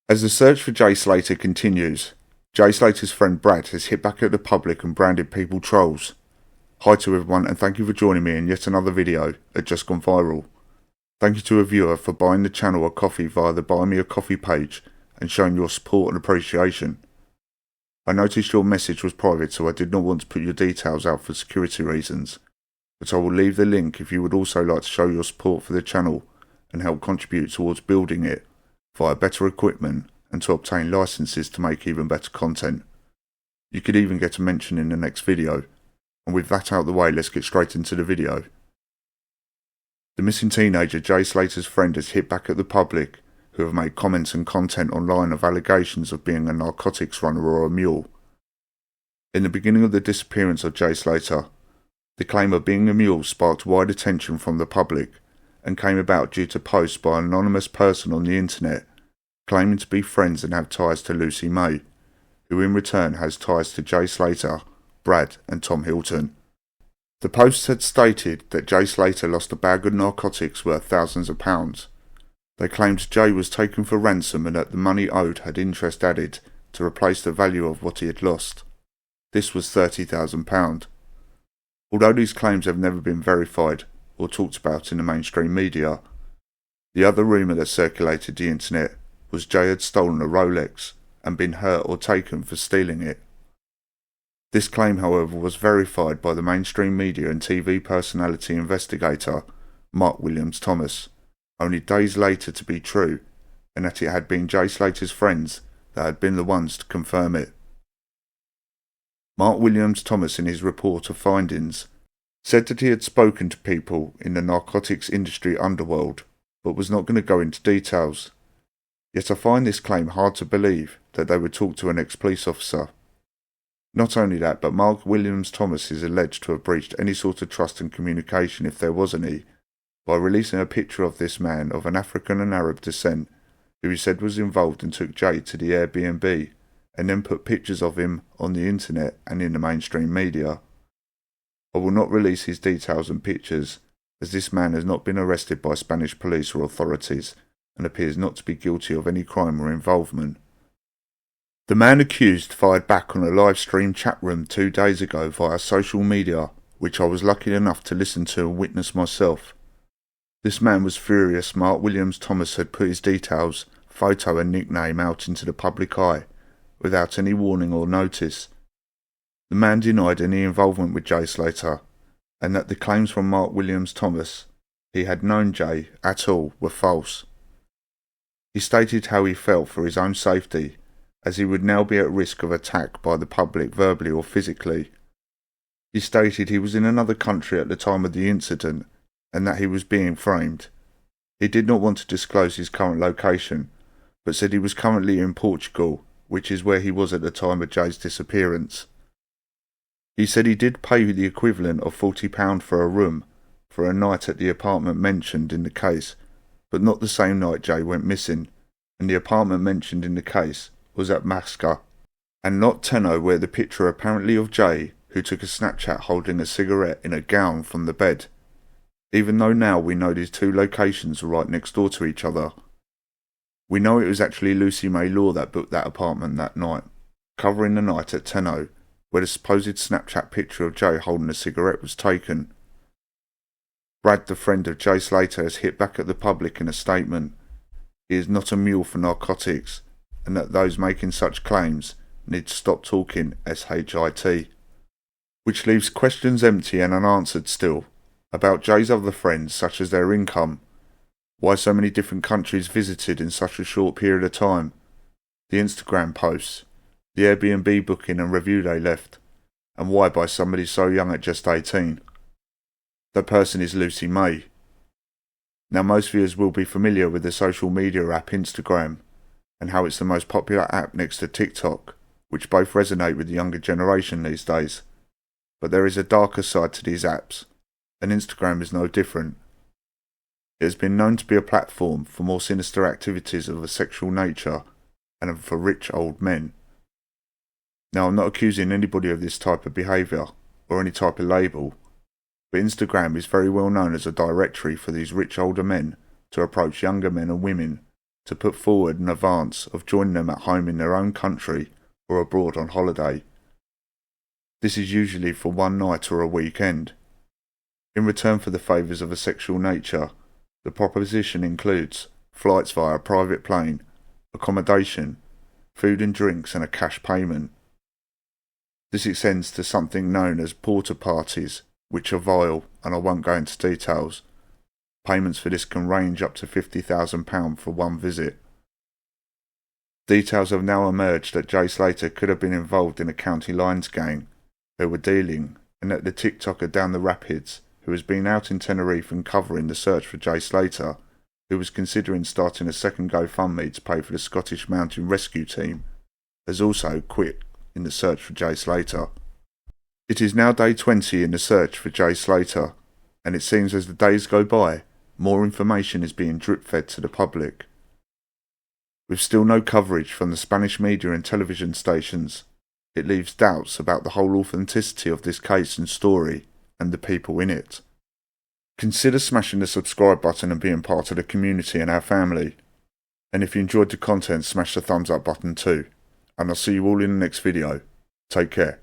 As the search for Jay Slater continues, Jay Slater's friend Brad has hit back at the public and branded people trolls. Hi to everyone and thank you for joining me in yet another video at Just Gone Viral. Thank you to a viewer for buying the channel a coffee via the Buy Me a Coffee page and showing your support and appreciation. I noticed your message was private, so I did not want to put your details out for security reasons, but I will leave the link if you would also like to show your support for the channel and help contribute towards building it via better equipment and to obtain licenses to make even better content. You could even get a mention in the next video, and with that out of the way, let's get straight into the video. The missing teenager Jay Slater's friend has hit back at the public, who have made comments and content online of allegations of being a narcotics runner or a mule. In the beginning of the disappearance of Jay Slater, the claim of being a mule sparked wide attention from the public and came about due to posts by an anonymous person on the internet claiming to be friends and have ties to Lucy Mae, who in return has ties to Jay Slater, Brad and Tom Hilton. The posts had stated that Jay Slater lost a bag of narcotics worth thousands of pounds. They claimed Jay was taken for ransom and that the money owed had interest added to replace the value of what he had lost. This was £30,000. Although these claims have never been verified or talked about in the mainstream media, the other rumour that circulated the internet was Jay had stolen a Rolex and been hurt or taken for stealing it. This claim, however, was verified by the mainstream media and TV personality investigator Mark Williams-Thomas only days later to be true, and that it had been Jay Slater's friends that had been the ones to confirm it. Mark Williams-Thomas, in his report of findings, said that he had spoken to people in the narcotics industry underworld, but was not going to go into details. Yet I find this claim hard to believe that they would talk to an ex-police officer. Not only that, but Mark Williams-Thomas is alleged to have breached any sort of trust and communication, if there was any, by releasing a picture of this man of an African and Arab descent, who he said was involved and took Jay to the Airbnb, and then put pictures of him on the internet and in the mainstream media. I will not release his details and pictures, as this man has not been arrested by Spanish police or authorities, and appears not to be guilty of any crime or involvement. The man accused fired back on a live stream chat room 2 days ago via social media, which I was lucky enough to listen to and witness myself. This man was furious Mark Williams-Thomas had put his details, photo and nickname out into the public eye, without any warning or notice. The man denied any involvement with Jay Slater, and that the claims from Mark Williams-Thomas he had known Jay at all were false. He stated how he felt for his own safety, as he would now be at risk of attack by the public verbally or physically. He stated he was in another country at the time of the incident and that he was being framed. He did not want to disclose his current location, but said he was currently in Portugal, which is where he was at the time of Jay's disappearance. He said he did pay the equivalent of £40 for a room for a night at the apartment mentioned in the case, but not the same night Jay went missing, and the apartment mentioned in the case was at Masca, and not Tenerife, where the picture apparently of Jay, who took a Snapchat holding a cigarette in a gown from the bed, even though now we know these two locations are right next door to each other. We know it was actually Lucy Mae that booked that apartment that night, covering the night at Tenerife, where the supposed Snapchat picture of Jay holding a cigarette was taken. Brad, the friend of Jay Slater, has hit back at the public in a statement. He is not a mule for narcotics, and that those making such claims need to stop talking shit, which leaves questions empty and unanswered still about Jay's other friends, such as their income, why so many different countries visited in such a short period of time, the Instagram posts, the Airbnb booking and review they left, and why by somebody so young at just 18. That person is Lucy Mae. Now most viewers will be familiar with the social media app Instagram, and how it's the most popular app next to TikTok, which both resonate with the younger generation these days. But there is a darker side to these apps, and Instagram is no different. It has been known to be a platform for more sinister activities of a sexual nature and for rich old men. Now I'm not accusing anybody of this type of behaviour or any type of label, but Instagram is very well known as a directory for these rich older men to approach younger men and women to put forward an advance of joining them at home in their own country or abroad on holiday. This is usually for one night or a weekend. In return for the favours of a sexual nature, the proposition includes flights via a private plane, accommodation, food and drinks, and a cash payment. This extends to something known as porter parties, which are vile, and I won't go into details. Payments for this can range up to £50,000 for one visit. Details have now emerged that Jay Slater could have been involved in a county lines gang who were dealing, and that the TikToker Down the Rapids, who has been out in Tenerife and covering the search for Jay Slater, who was considering starting a second GoFundMe to pay for the Scottish Mountain Rescue Team, has also quit in the search for Jay Slater. It is now day 20 in the search for Jay Slater, and it seems as the days go by, more information is being drip-fed to the public. With still no coverage from the Spanish media and television stations, it leaves doubts about the whole authenticity of this case and story, and the people in it. Consider smashing the subscribe button and being part of the community and our family. And if you enjoyed the content, smash the thumbs up button too. And I'll see you all in the next video. Take care.